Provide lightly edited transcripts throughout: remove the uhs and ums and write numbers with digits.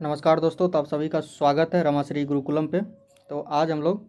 नमस्कार दोस्तों, तो आप सभी का स्वागत है रमाश्री गुरुकुलम पे। तो आज हम लोग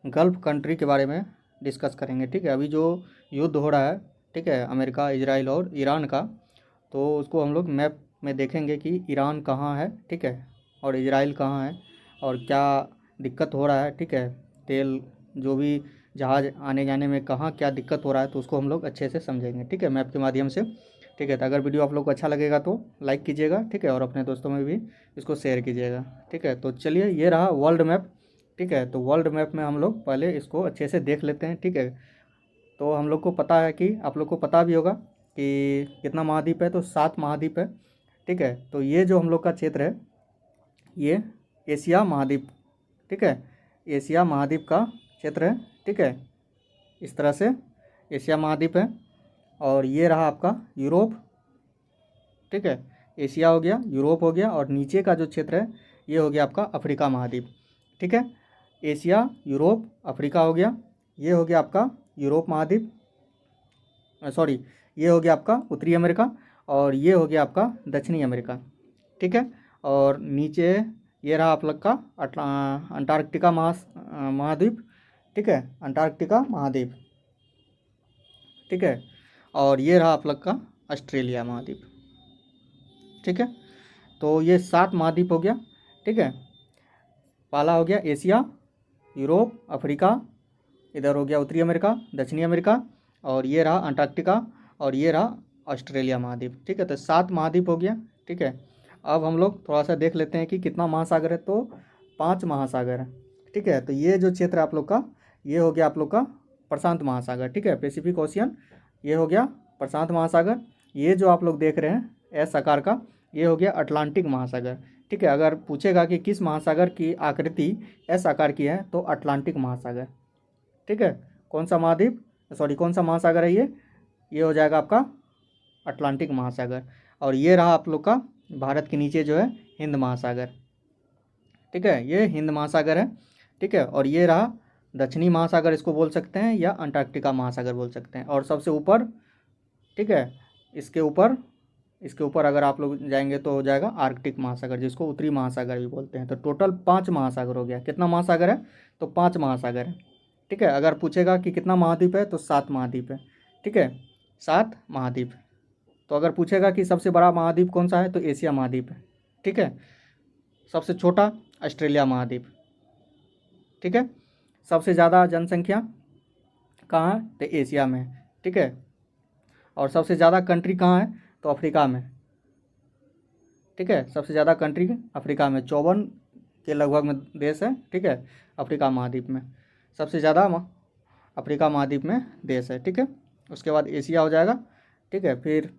गल्फ़ कंट्री के बारे में डिस्कस करेंगे। ठीक है, अभी जो युद्ध हो रहा है, ठीक है, अमेरिका, इजराइल और ईरान का, तो उसको हम लोग मैप में देखेंगे कि ईरान कहाँ है, ठीक है, और इजराइल कहाँ है और क्या दिक्कत हो रहा है। ठीक है, तेल जो भी जहाज़ आने जाने में कहाँ क्या दिक्कत हो रहा है, तो उसको हम लोग अच्छे से समझेंगे, ठीक है, मैप के माध्यम से। ठीक है, तो अगर वीडियो आप लोग को अच्छा लगेगा तो लाइक कीजिएगा, ठीक है, और अपने दोस्तों में भी इसको शेयर कीजिएगा। ठीक है, तो चलिए, ये रहा वर्ल्ड मैप। ठीक है, तो वर्ल्ड मैप में हम लोग पहले इसको अच्छे से देख लेते हैं। ठीक है, तो हम लोग को पता है कि आप लोग को पता भी होगा कि कितना महाद्वीप है, तो 7 महाद्वीप है। ठीक है, तो ये जो हम लोग का क्षेत्र है, ये एशिया महाद्वीप, ठीक है, एशिया महाद्वीप का क्षेत्र है। ठीक है, इस तरह से एशिया महाद्वीप है। और ये रहा आपका यूरोप। ठीक है, एशिया हो गया, यूरोप हो गया, और नीचे का जो क्षेत्र है ये हो गया आपका अफ्रीका महाद्वीप। ठीक है, एशिया, यूरोप, अफ्रीका हो गया। ये हो गया आपका यूरोप महाद्वीप, सॉरी, ये हो गया आपका उत्तरी अमेरिका, और ये हो गया आपका दक्षिणी अमेरिका। ठीक है, और नीचे ये रहा आप लोग का अंटार्कटिका महाद्वीप। ठीक है, अंटार्कटिका महाद्वीप। ठीक है, और ये रहा आप लोग का ऑस्ट्रेलिया महाद्वीप। ठीक है, तो ये 7 महाद्वीप हो गया। ठीक है, पहला हो गया एशिया, यूरोप, अफ्रीका, इधर हो गया उत्तरी अमेरिका, दक्षिणी अमेरिका, और ये रहा अंटार्कटिका, और ये रहा ऑस्ट्रेलिया महाद्वीप। ठीक है, तो 7 महाद्वीप हो गया। ठीक है, अब हम लोग थोड़ा सा देख लेते हैं कि कितना महासागर है, तो 5 महासागर है। ठीक है, तो ये जो क्षेत्र है आप लोग का, ये हो गया आप लोग का प्रशांत महासागर। ठीक है, पैसिफिक ओशियन, ये हो गया प्रशांत महासागर। ये जो आप लोग देख रहे हैं एस आकार का, ये हो गया अटलांटिक महासागर। ठीक है, अगर पूछेगा कि किस महासागर की आकृति एस आकार की है, तो अटलांटिक महासागर। ठीक है, कौन सा महाद्वीप, सॉरी, कौन सा महासागर है ये हो जाएगा आपका अटलांटिक महासागर। और ये रहा आप लोग का भारत के नीचे जो है हिंद महासागर। ठीक है, ये हिंद महासागर है। ठीक है, और ये रहा दक्षिणी महासागर, इसको बोल सकते हैं, या अंटार्कटिका महासागर बोल सकते हैं। और सबसे ऊपर, ठीक है, इसके ऊपर अगर आप लोग जाएंगे तो हो जाएगा आर्कटिक महासागर, जिसको उत्तरी महासागर भी बोलते हैं। तो टोटल 5 महासागर हो गया। कितना महासागर है, तो 5 महासागर है। ठीक है, अगर पूछेगा कि कितना महाद्वीप है, तो 7 महाद्वीप है। ठीक है, 7 महाद्वीप। तो अगर पूछेगा कि सबसे बड़ा महाद्वीप कौन सा है, तो एशिया महाद्वीप है। ठीक है, सबसे छोटा ऑस्ट्रेलिया महाद्वीप। ठीक है, सबसे ज़्यादा जनसंख्या कहाँ है, तो एशिया में है। ठीक है, और सबसे ज़्यादा कंट्री कहाँ है, तो अफ्रीका में। ठीक है, सबसे ज़्यादा कंट्री अफ्रीका में, 54 के लगभग में देश है। ठीक है, अफ्रीका महाद्वीप में सबसे ज़्यादा अफ्रीका महाद्वीप में देश है। ठीक है, उसके बाद एशिया हो जाएगा। ठीक है, फिर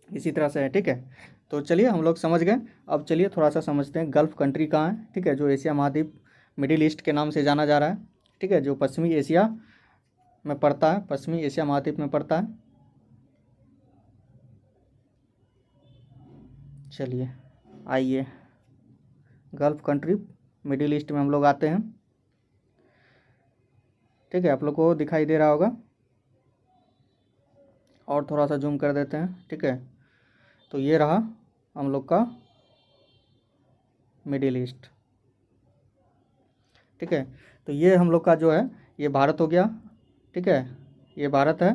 इसी तरह से है। ठीक है, तो चलिए हम लोग समझ गए। अब चलिए थोड़ा सा समझते हैं गल्फ़ कंट्री कहाँ है। ठीक है, जो एशिया महाद्वीप, मिडिल ईस्ट के नाम से जाना जा रहा है। ठीक है, जो पश्चिमी एशिया में पड़ता है, पश्चिमी एशिया महाद्वीप में पड़ता है। चलिए आइए, गल्फ़ कंट्री मिडिल ईस्ट में हम लोग आते हैं। ठीक है, आप लोग को दिखाई दे रहा होगा, और थोड़ा सा जूम कर देते हैं। ठीक है, तो ये रहा हम लोग का मिडिल ईस्ट। ठीक है, तो ये हम लोग का जो है, ये भारत हो गया। ठीक है, ये भारत है।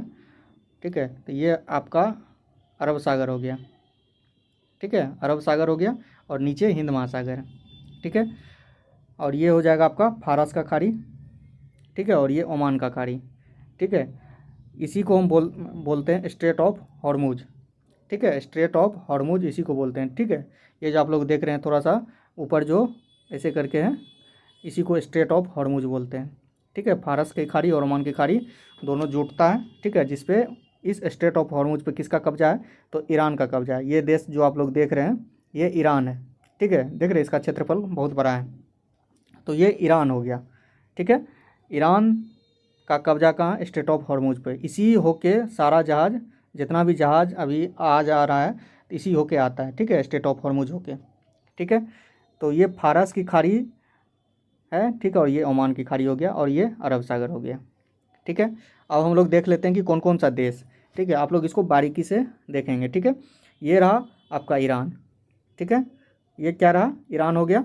ठीक है, तो ये आपका अरब सागर हो गया। ठीक है, अरब सागर हो गया, और नीचे हिंद महासागर है। ठीक है, और ये हो जाएगा आपका फारस का खाड़ी। ठीक है, और ये ओमान का खाड़ी। ठीक है, इसी को हम बोलते हैं स्ट्रेट ऑफ हॉर्मुज। ठीक है, स्ट्रेट ऑफ हॉर्मुज इसी को बोलते हैं। ठीक है, ये जो आप लोग देख रहे हैं थोड़ा सा ऊपर जो ऐसे करके है, इसी को स्ट्रेट ऑफ हॉर्मुज बोलते हैं। ठीक है, फारस की खाड़ी और ओमान की खाड़ी दोनों जुटता है। ठीक है, जिसपे इस स्ट्रेट ऑफ हॉर्मुज पे किसका कब्जा है, तो ईरान का कब्जा है। ये देश जो आप लोग देख रहे हैं, ये ईरान है। ठीक है, देख रहे हैं, इसका क्षेत्रफल बहुत बड़ा है, तो ये ईरान हो गया। ठीक है, ईरान का कब्जा कहाँ, स्ट्रेट ऑफ हॉर्मुज पे। इसी होके सारा जहाज़, जितना भी जहाज़ अभी आ जा रहा है, इसी होके आता है। ठीक है, स्ट्रेट ऑफ हॉर्मुज होके। ठीक है, तो ये फारस की खाड़ी है। ठीक है, और ये ओमान की खाड़ी हो गया, और ये अरब सागर हो गया। ठीक है, अब हम लोग देख लेते हैं कि कौन कौन सा देश। ठीक है, आप लोग इसको बारीकी से देखेंगे। ठीक है, ये रहा आपका ईरान। ठीक है, ये क्या रहा, ईरान हो गया,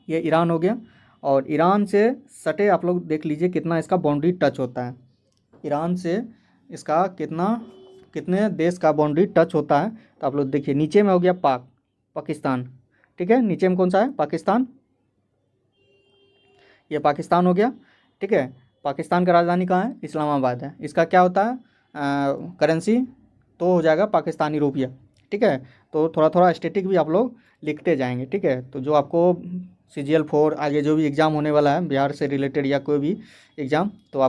ये ईरान हो गया। और ईरान से सटे आप लोग देख लीजिए कितना इसका बाउंड्री टच होता है, ईरान से इसका कितने देश का बाउंड्री टच होता है। तो आप लोग देखिए नीचे में हो गया पाकिस्तान, ठीक है, नीचे में कौन सा है, पाकिस्तान, ये पाकिस्तान हो गया, ठीक है। पाकिस्तान का राजधानी कहाँ है, इस्लामाबाद है। इसका क्या होता है, करेंसी तो हो जाएगा पाकिस्तानी रुपया, ठीक है। तो थोड़ा थोड़ा स्टैटिक भी आप लोग लिखते जाएंगे, ठीक है। तो जो आपको CGL 4 आगे जो भी एग्ज़ाम होने वाला है बिहार से रिलेटेड या कोई भी एग्ज़ाम, तो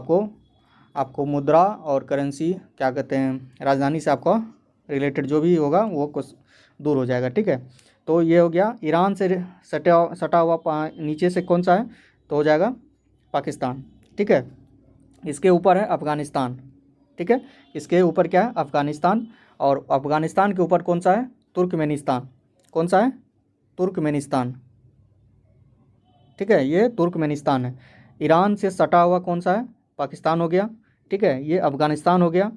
आपको मुद्रा और करेंसी क्या कहते हैं, राजधानी से आपका रिलेटेड जो भी होगा वो कुछ दूर हो जाएगा, ठीक है। तो ये हो गया ईरान से सटा हुआ नीचे से कौन सा है, तो हो जाएगा पाकिस्तान, ठीक है। इसके ऊपर है अफ़गानिस्तान, ठीक है, इसके ऊपर क्या है, अफ़गानिस्तान। और अफ़गानिस्तान के ऊपर कौन सा है, तुर्कमेनिस्तान, कौन सा है, तुर्कमेनिस्तान, ठीक है, ये तुर्कमेनिस्तान है। ईरान से सटा हुआ कौन सा है, पाकिस्तान हो गया, ठीक है, ये अफ़गानिस्तान हो गया,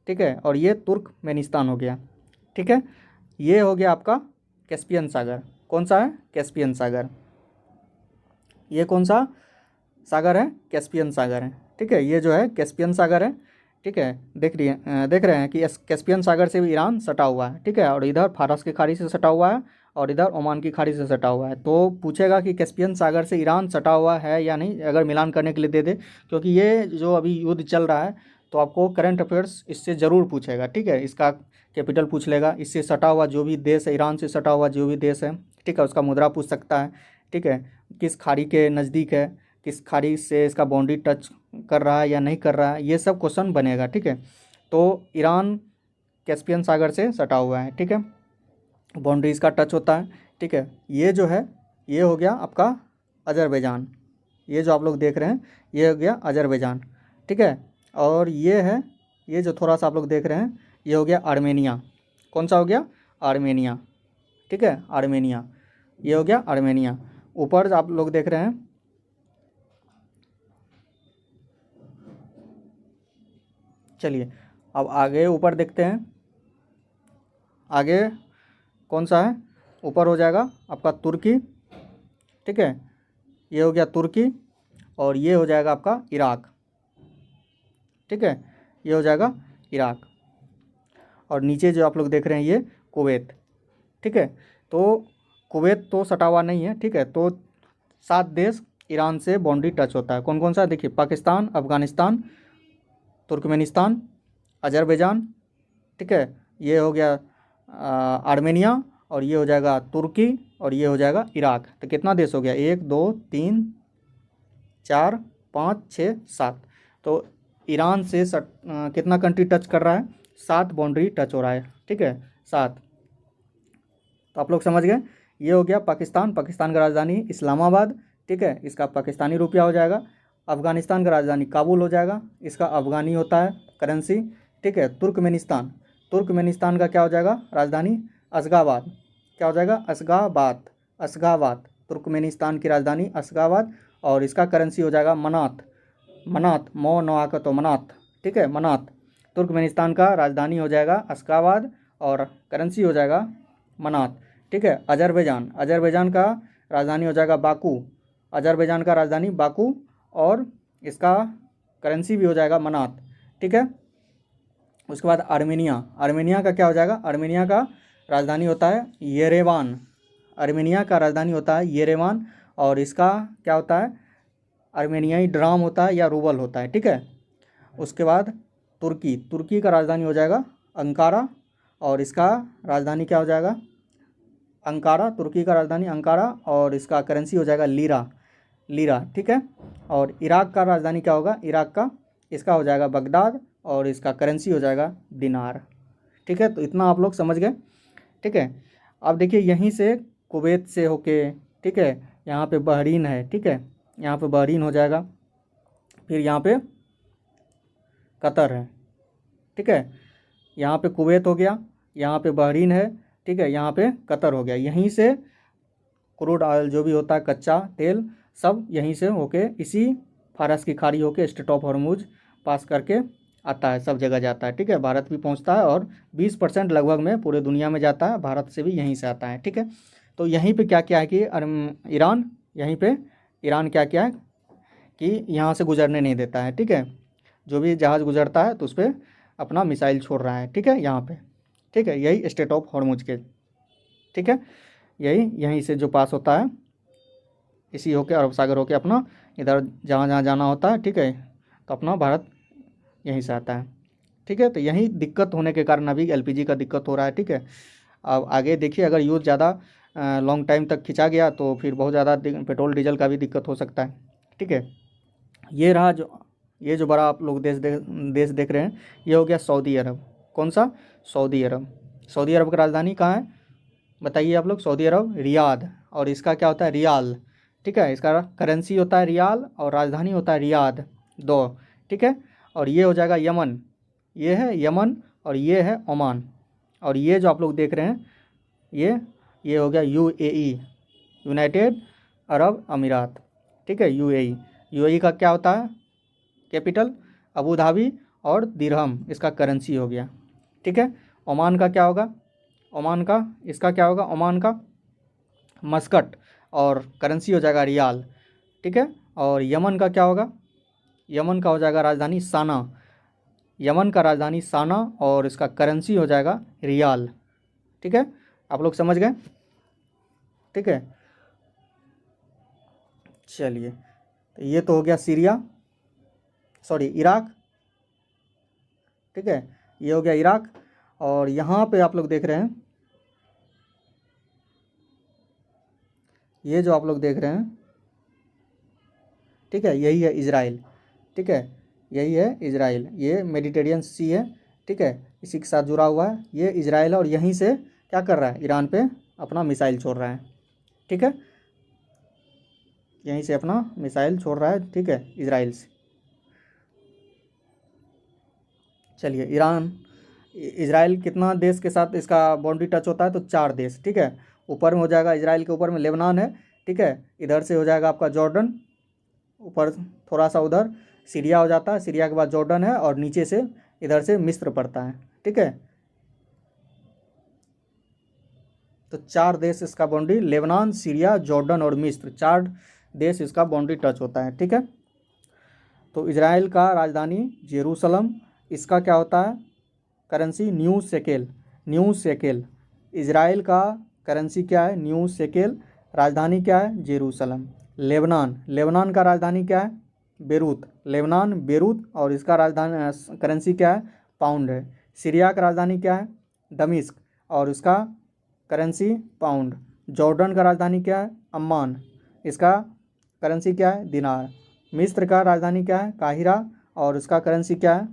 ठीक है, और ये तुर्कमेनिस्तान हो गया, ठीक है। ये हो गया आपका कैस्पियन सागर, कौन सा है, कैस्पियन सागर, ये कौन सा सागर है, कैस्पियन सागर है, ठीक है, ये जो है कैस्पियन सागर है, ठीक है। देख रहे हैं कि कैस्पियन सागर से भी ईरान सटा हुआ है, ठीक है, और इधर फारस की खाड़ी से सटा हुआ है और इधर ओमान की खाड़ी से सटा हुआ है। तो पूछेगा कि कैस्पियन सागर से ईरान सटा हुआ है या नहीं, अगर मिलान करने के लिए दे दे, क्योंकि ये जो अभी युद्ध चल रहा है तो आपको करंट अफेयर्स इससे ज़रूर पूछेगा, ठीक है। इसका कैपिटल पूछ लेगा, इससे सटा हुआ जो भी देश है, ईरान से सटा हुआ जो भी देश है, ठीक है, उसका मुद्रा पूछ सकता है, ठीक है, किस खाड़ी के नज़दीक है, किस खाड़ी से इसका बाउंड्री टच कर रहा है या नहीं कर रहा है, ये सब क्वेश्चन बनेगा, ठीक है। तो ईरान कैस्पियन सागर से सटा हुआ है, ठीक है, बाउंड्री इसका टच होता है, ठीक है। ये जो है ये हो गया आपका अजरबैजान, ये जो आप लोग देख रहे हैं ये हो गया अजरबैजान, ठीक है। और ये है, ये जो थोड़ा सा आप लोग देख रहे हैं ये हो गया आर्मेनिया, कौन सा हो गया, आर्मेनिया, ठीक है, आर्मेनिया, ये हो गया आर्मेनिया। ऊपर आप लोग देख रहे हैं, चलिए अब आगे ऊपर देखते हैं, आगे कौन सा है, ऊपर हो जाएगा आपका तुर्की, ठीक है, ये हो गया तुर्की, और ये हो जाएगा आपका इराक, ठीक है, ये हो जाएगा इराक। और नीचे जो आप लोग देख रहे हैं ये कुवैत, ठीक है। तो कुवैत तो सटा हुआ नहीं है, ठीक है। तो 7 देश ईरान से बाउंड्री टच होता है, कौन कौन सा, देखिए पाकिस्तान, अफ़गानिस्तान, तुर्कमेनिस्तान, अजरबैजान, ठीक है, ये हो गया आर्मेनिया, और ये हो जाएगा तुर्की, और ये हो जाएगा इराक। तो कितना देश हो गया, 1 2 3 4 5 6 7। तो ईरान से कितना कंट्री टच कर रहा है, 7 बाउंड्री टच हो रहा है, ठीक है, 7। तो आप लोग समझ गए, ये हो गया पाकिस्तान, पाकिस्तान का राजधानी इस्लामाबाद, ठीक है, इसका पाकिस्तानी रुपया हो जाएगा। अफ़गानिस्तान का राजधानी काबुल हो जाएगा, इसका अफ़गानी होता है करेंसी, ठीक है। तुर्कमेनिस्तान, तुर्कमेनिस्तान का क्या हो जाएगा, राजधानी अशगाबाद, क्या हो जाएगा, अशगाबाद, अशगाबाद, तुर्कमेनिस्तान की राजधानी अशगाबाद, और इसका करेंसी हो जाएगा मनात, मनात, मो नोआका तो मनात, ठीक है, मनात। तुर्कमेनिस्तान का राजधानी हो जाएगा अशगाबाद और करेंसी हो जाएगा मनात, ठीक है। अजरबैजान, अजरबैजान का राजधानी हो जाएगा बाकू, अजरबैजान का राजधानी बाकू, और इसका करेंसी भी हो जाएगा मनात, ठीक है। उसके बाद आर्मेनिया, आर्मेनिया का क्या हो जाएगा, आर्मेनिया का राजधानी होता है येरेवान, आर्मेनिया का राजधानी होता है येरेवान, और इसका क्या होता है, आर्मेनियाई ड्राम होता है या रूबल होता है, ठीक है। उसके बाद तुर्की, तुर्की का राजधानी हो जाएगा अंकारा, और इसका राजधानी क्या हो जाएगा, अंकारा, तुर्की का राजधानी अंकारा, और इसका करेंसी हो जाएगा लीरा, लीरा, ठीक है। और इराक का राजधानी क्या होगा, इराक का, इसका हो जाएगा बगदाद, और इसका करेंसी हो जाएगा दिनार, ठीक है। तो इतना आप लोग समझ गए, ठीक है। अब देखिए यहीं से कुवैत से होके, ठीक है, यहाँ पे बहरीन है, ठीक है, यहाँ पे बहरीन हो जाएगा, फिर यहाँ पे कतर है, ठीक है, यहाँ पे कुवैत हो गया, यहाँ पे बहरीन है, ठीक है, यहाँ पे कतर हो गया। यहीं से क्रूड ऑयल जो भी होता है कच्चा तेल सब यहीं से होके इसी फारस की खाड़ी होके स्ट्रेट ऑफ हॉर्मुज पास करके आता है, सब जगह जाता है, ठीक है। भारत भी पहुंचता है और 20% लगभग में पूरे दुनिया में जाता है, भारत से भी यहीं से आता है, ठीक है। तो यहीं पे क्या क्या है कि ईरान यहीं पे ईरान क्या क्या है कि यहाँ से गुजरने नहीं देता है, ठीक है। जो भी जहाज़ गुजरता है तो उस पर अपना मिसाइल छोड़ रहा है, ठीक है, यहाँ पे, ठीक है। यही स्ट्रेट ऑफ हॉर्मुज के, ठीक है, यही यहीं से जो पास होता है, इसी होके अरब सागर होके अपना इधर जहाँ जहाँ जाना होता है, ठीक है, तो अपना भारत यहीं से आता है, ठीक है। तो यही दिक्कत होने के कारण अभी एलपीजी का दिक्कत हो रहा है, ठीक है। अब आगे देखिए, अगर यूज़ ज़्यादा लॉन्ग टाइम तक खिंचा गया तो फिर बहुत ज़्यादा पेट्रोल डीजल का भी दिक्कत हो सकता है, ठीक है। ये रहा जो ये जो बड़ा आप लोग देश देख रहे हैं, ये हो गया सऊदी अरब। कौन सा? सऊदी अरब। सऊदी अरब की राजधानी कहाँ है बताइए आप लोग? सऊदी अरब रियाद। और इसका क्या होता है? रियाल, ठीक है। इसका करेंसी होता है रियाल और राजधानी होता है रियाद, दो, ठीक है। और ये हो जाएगा यमन, ये है यमन और ये है ओमान। और ये जो आप लोग देख रहे हैं ये हो गया यूएई, यूनाइटेड अरब अमीरात, ठीक है, यूएई। यूएई का क्या होता है? कैपिटल अबू धाबी और दिरहम इसका करेंसी हो गया, ठीक है। ओमान का क्या होगा? ओमान का इसका क्या होगा? ओमान का मस्कट और करेंसी हो जाएगा रियाल, ठीक है। और यमन का क्या होगा? यमन का हो जाएगा राजधानी साना, यमन का राजधानी साना और इसका करेंसी हो जाएगा रियाल, ठीक है। आप लोग समझ गए, ठीक है। चलिए, तो ये तो हो गया इराक, ठीक है, ये हो गया इराक। और यहाँ पे आप लोग देख रहे हैं, ये जो आप लोग देख रहे हैं, ठीक है, यही है इज़राइल, ठीक है, यही है इज़राइल। ये मेडिटेरियन सी है, ठीक है, इसी के साथ जुड़ा हुआ है, ये इज़राइल है। और यहीं से क्या कर रहा है? ईरान पे अपना मिसाइल छोड़ रहा है, ठीक है, यहीं से अपना मिसाइल छोड़ रहा है, ठीक है, इज़राइल से। चलिए, इज़राइल कितना देश के साथ इसका बाउंड्री टच होता है? तो 4 देश, ठीक है। ऊपर में हो जाएगा, इज़राइल के ऊपर में लेबनान है, ठीक है। इधर से हो जाएगा आपका जॉर्डन, ऊपर थोड़ा सा उधर सीरिया हो जाता है, सीरिया के बाद जॉर्डन है, और नीचे से इधर से मिस्र पड़ता है, ठीक है। तो 4 देश इसका बाउंड्री, लेबनान, सीरिया, जॉर्डन और मिस्र, 4 देश इसका बाउंड्री टच होता है, ठीक है। तो इज़राइल का राजधानी जेरूसलम, इसका क्या होता है? Currency new shekel. इज़राइल का करेंसी क्या है? New shekel. राजधानी क्या है? जेरूसलम। लेबनान का राजधानी क्या है? बेरूत और इसका राजधानी करेंसी क्या है? पाउंड है। सीरिया का राजधानी क्या है? दमिश्क और इसका करेंसी पाउंड। जॉर्डन का राजधानी क्या है? अम्मान, इसका करेंसी क्या है? दिनार। मिस्र का राजधानी क्या है? काहिरा और उसका करेंसी क्या है?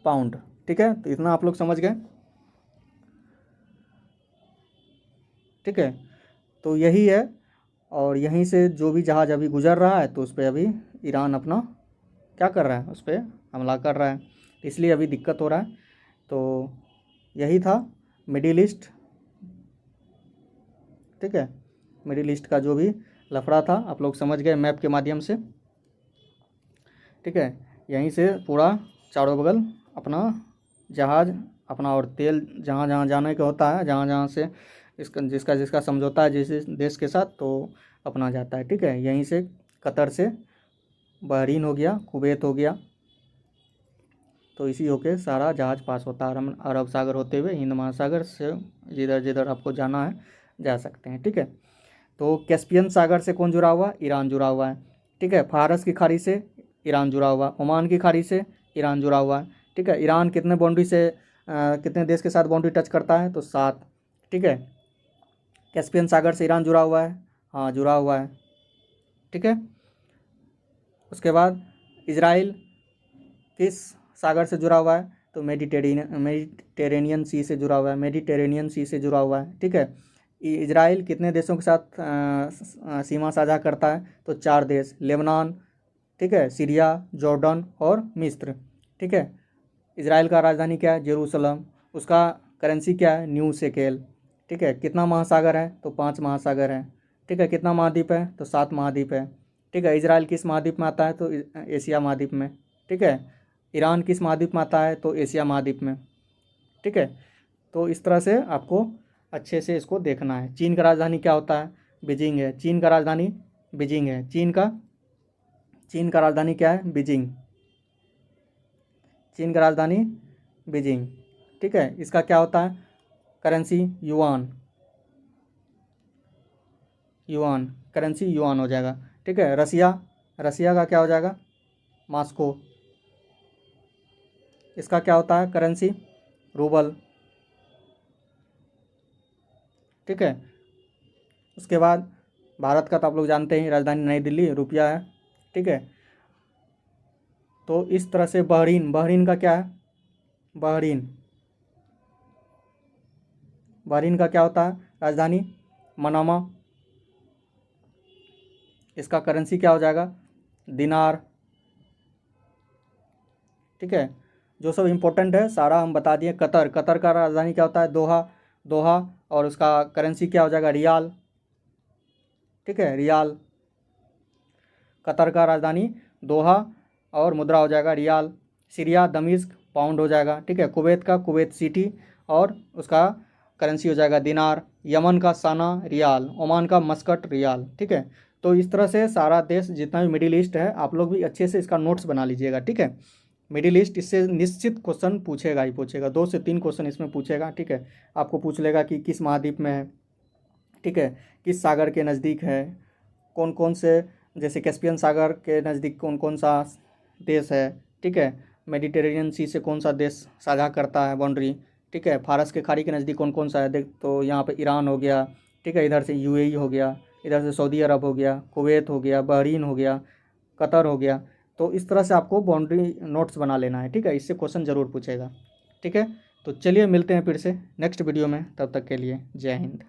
पाउंड, ठीक है। तो इतना आप लोग समझ गए, ठीक है। तो यही है, और यहीं से जो भी जहाज़ अभी गुजर रहा है तो उस पर अभी ईरान अपना क्या कर रहा है? उस पर हमला कर रहा है, इसलिए अभी दिक्कत हो रहा है। तो यही था मिडिल ईस्ट, ठीक है। मिडिल ईस्ट का जो भी लफड़ा था आप लोग समझ गए मैप के माध्यम से, ठीक है। यहीं से पूरा चारों बगल अपना जहाज़ अपना और तेल जहाँ जहाँ जाने का होता है, जहाँ जहाँ से जिसका समझौता है जिस देश के साथ, तो अपना जाता है, ठीक है। यहीं से कतर से बहरीन हो गया, कुवैत हो गया, तो इसी होके सारा जहाज़ पास होता है अरब सागर होते हुए हिंद महासागर से, जिधर जिधर आपको जाना है जा सकते हैं, ठीक है। तो कैस्पियन सागर से कौन जुड़ा हुआ? ईरान जुड़ा हुआ है, ठीक है। फारस की खाड़ी से ईरान जुड़ा हुआ, ओमान की खाड़ी से ईरान जुड़ा हुआ है, ठीक है। ईरान कितने बाउंड्री से कितने देश के साथ बाउंड्री टच करता है? तो 7, ठीक है। कैस्पियन सागर से ईरान जुड़ा हुआ है, हाँ जुड़ा हुआ है, ठीक है। उसके बाद इजराइल किस सागर से जुड़ा हुआ है? तो मेडिटेरेनियन सी से जुड़ा हुआ है, मेडिटेरेनियन सी से जुड़ा हुआ है, ठीक है। इजराइल कितने देशों के साथ सीमा साझा करता है? तो 4 देश, लेबनान, ठीक है, सीरिया, जॉर्डन और मिस्र, ठीक है। इजराइल का राजधानी क्या है? जेरूसलम। उसका करेंसी क्या है? न्यू शेकेल, ठीक है। कितना महासागर है? तो 5 महासागर है, ठीक है। कितना महाद्वीप है? तो 7 महाद्वीप है, ठीक है। इजराइल किस महाद्वीप में आता है? तो एशिया महाद्वीप में, ठीक है। ईरान किस महाद्वीप में आता है? तो एशिया महाद्वीप में, ठीक है। तो इस तरह से आपको अच्छे से इसको देखना है। चीन का राजधानी क्या होता है? बीजिंग है। चीन का राजधानी बीजिंग है। चीन का राजधानी क्या है? बीजिंग। चीन का राजधानी बीजिंग, ठीक है। इसका क्या होता है? Currency yuan, yuan, currency yuan हो जाएगा, ठीक है। रसिया का क्या हो जाएगा? मॉस्को। इसका क्या होता है? करेंसी रूबल, ठीक है। उसके बाद भारत का तो आप लोग जानते हैं, राजधानी नई दिल्ली, रुपया है, ठीक है। तो इस तरह से बहरीन का क्या है? बहरीन का क्या होता है? राजधानी मनामा। इसका करेंसी क्या हो जाएगा? दिनार, ठीक है। जो सब इम्पोर्टेंट है सारा हम बता दिए। कतर का राजधानी क्या होता है? दोहा, और उसका करेंसी क्या हो जाएगा? रियाल, ठीक है, रियाल। कतर का राजधानी दोहा और मुद्रा हो जाएगा रियाल। सीरिया दमिश्क, पाउंड हो जाएगा, ठीक है। कुवैत सिटी और उसका करेंसी हो जाएगा दिनार। यमन का साना रियाल, ओमान का मस्कट रियाल, ठीक है। तो इस तरह से सारा देश जितना भी मिडिल ईस्ट है, आप लोग भी अच्छे से इसका नोट्स बना लीजिएगा, ठीक है। मिडिल ईस्ट, इससे निश्चित क्वेश्चन पूछेगा ही पूछेगा, 2 से 3 क्वेश्चन इसमें पूछेगा, ठीक है। आपको पूछ लेगा कि किस महाद्वीप में है, ठीक है, किस सागर के नज़दीक है, कौन कौन से, जैसे कैस्पियन सागर के नज़दीक कौन कौन सा देश है, ठीक है। मेडिटेरेनियन सी से कौन सा देश साझा करता है बाउंड्री, ठीक है। फारस के खाड़ी के नज़दीक कौन कौन सा है, देख तो यहाँ पे ईरान हो गया, ठीक है। इधर से यूएई हो गया, इधर से सऊदी अरब हो गया, कुवैत हो गया, बहरीन हो गया, कतर हो गया। तो इस तरह से आपको बाउंड्री नोट्स बना लेना है, ठीक है। इससे क्वेश्चन ज़रूर पूछेगा, ठीक है। तो चलिए मिलते हैं फिर से नेक्स्ट वीडियो में, तब तक के लिए जय हिंद।